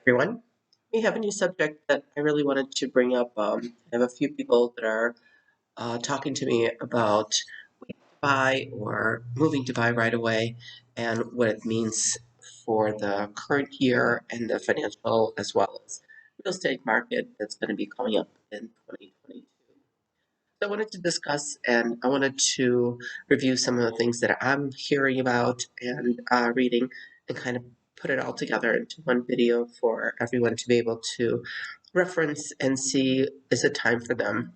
everyone. We have a new subject that I really wanted to bring up. I have a few people that are talking to me about buy or moving to buy right away and what it means for the current year and the financial as well as real estate market that's going to be coming up in 2022. So I wanted to discuss and I wanted to review some of the things that I'm hearing about and reading and kind of put it all together into one video for everyone to be able to reference and see is it time for them.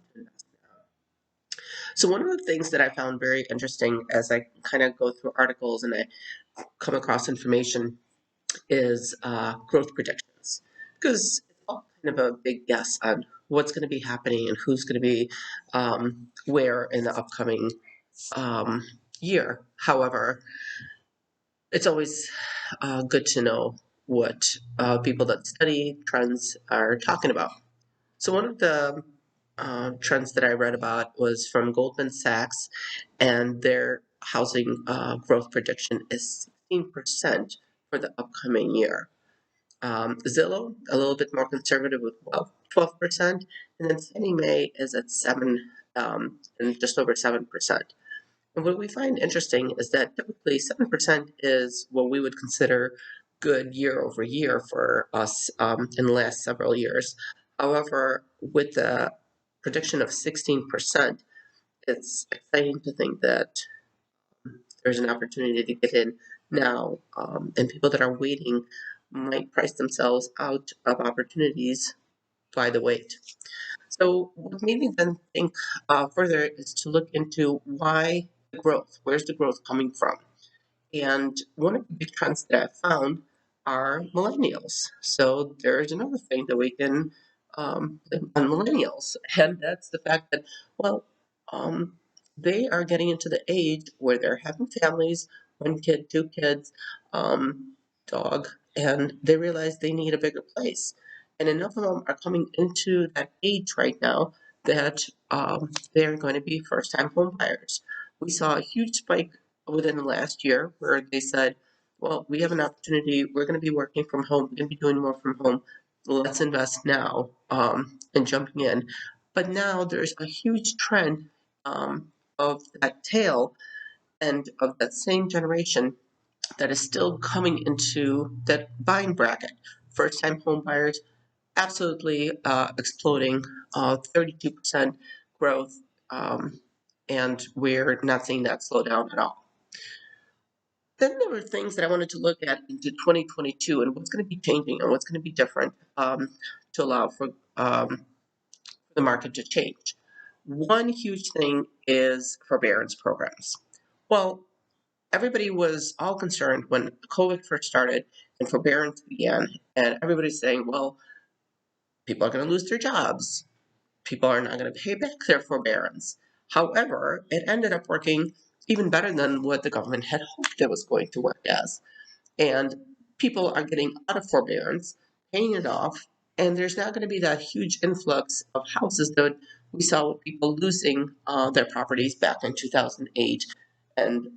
So one of the things that I found very interesting as I kind of go through articles and I come across information is growth predictions because it's all kind of a big guess on what's going to be happening and who's going to be where in the upcoming um, year. However, it's always good to know what people that study trends are talking about. So one of the trends that I read about was from Goldman Sachs, and their housing growth prediction is 16% for the upcoming year. Zillow, a little bit more conservative with 12%, and then Fannie Mae is at 7 and just over 7%. And what we find interesting is that typically 7% is what we would consider good year over year for us in the last several years. However, with the prediction of 16%, it's exciting to think that there's an opportunity to get in now, and people that are waiting might price themselves out of opportunities by the wait. So, what made me then think further is to look into why the growth. Where's the growth coming from? And one of the big trends that I found are millennials. So there's another thing that we can blame on millennials, and that's the fact that, well, um, they are getting into the age where they're having families, one kid, two kids, dog, and they realize they need a bigger place. And enough of them are coming into that age right now that they're going to be first time home buyers. We saw a huge spike within the last year where they said, well, we have an opportunity. We're going to be working from home. We're going to be doing more from home. Let's invest now and jumping in. But now there's a huge trend of that tail and of that same generation that is still coming into that buying bracket. First time home buyers absolutely exploding, 32% growth, and we're not seeing that slow down at all. Then there were things that I wanted to look at into 2022 and what's going to be changing and what's going to be different to allow for the market to change. One huge thing is forbearance programs. Well, everybody was all concerned when COVID first started and forbearance began, and everybody's saying, well, people are going to lose their jobs. People are not going to pay back their forbearance. However, it ended up working even better than what the government had hoped it was going to work as. And people are getting out of forbearance, paying it off, and there's not going to be that huge influx of houses that we saw with people losing their properties back in 2008 and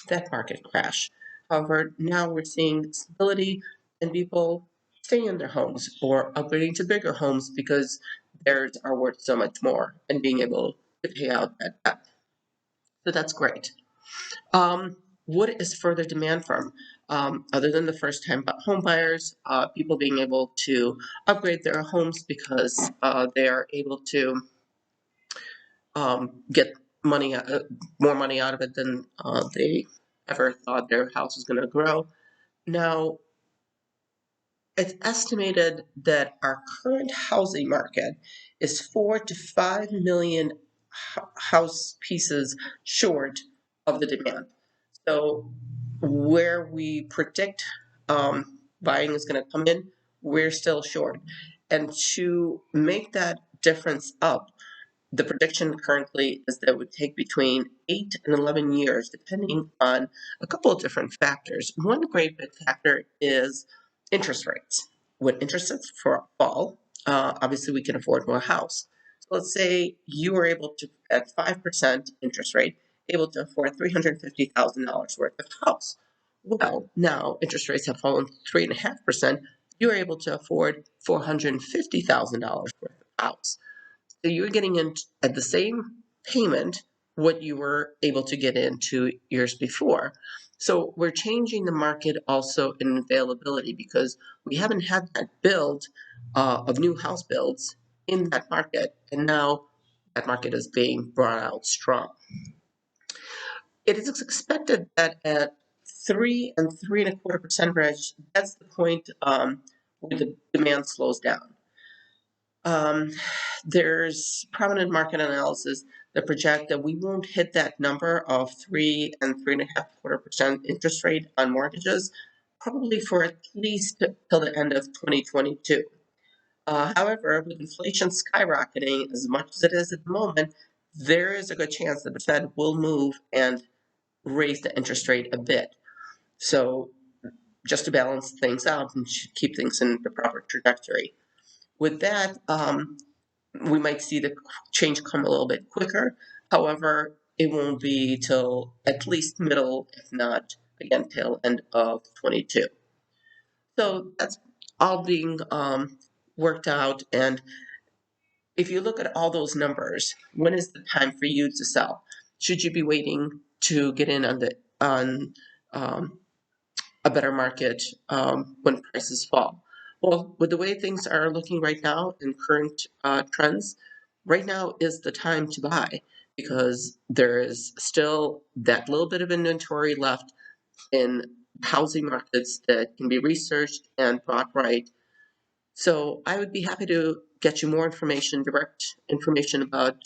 that market crash. However, now we're seeing stability and people staying in their homes or upgrading to bigger homes because theirs are worth so much more and being able to pay out that debt. So that's great. What is further demand from? Other than the first time home buyers, people being able to upgrade their homes because they are able to get money, more money out of it than they ever thought their house was going to grow. Now, it's estimated that our current housing market is 4 to 5 million house pieces short of the demand. So, where we predict buying is going to come in, we're still short. And to make that difference up, the prediction currently is that it would take between 8 and 11 years, depending on a couple of different factors. One great big factor is interest rates. When interest rates fall, obviously we can afford more house. So let's say you were able to, at 5% interest rate, able to afford $350,000 worth of house. Well, now interest rates have fallen 3.5%. you're able to afford $450,000 worth of house. So you're getting in at the same payment what you were able to get in 2 years before. So we're changing the market also in availability because we haven't had that build of new house builds in that market, and now that market is being brought out strong. It is expected that at 3 and 3.25% range, that's the point where the demand slows down. Um, there's prominent market analysis that project that we won't hit that number of 3 and 3.25% interest rate on mortgages probably for at least till the end of 2022. However, with inflation skyrocketing as much as it is at the moment, there is a good chance that the Fed will move and raise the interest rate a bit. So just to balance things out and keep things in the proper trajectory. With that, we might see the change come a little bit quicker. However, it won't be till at least middle, if not again tail end of 22. So that's all being worked out. And if you look at all those numbers, when is the time for you to sell? Should you be waiting to get in on um, a better market when prices fall? Well, with the way things are looking right now in current trends, right now is the time to buy because there is still that little bit of inventory left in housing markets that can be researched and bought right. So I would be happy to get you more information, direct information about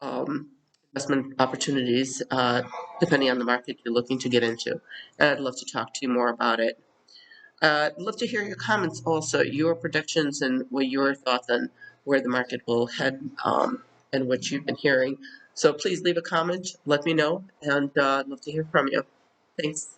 um, investment opportunities, depending on the market you're looking to get into. And I'd love to talk to you more about it. I'd love to hear your comments also, your predictions and what your thoughts on where the market will head and what you've been hearing. So please leave a comment, let me know, and I'd love to hear from you. Thanks.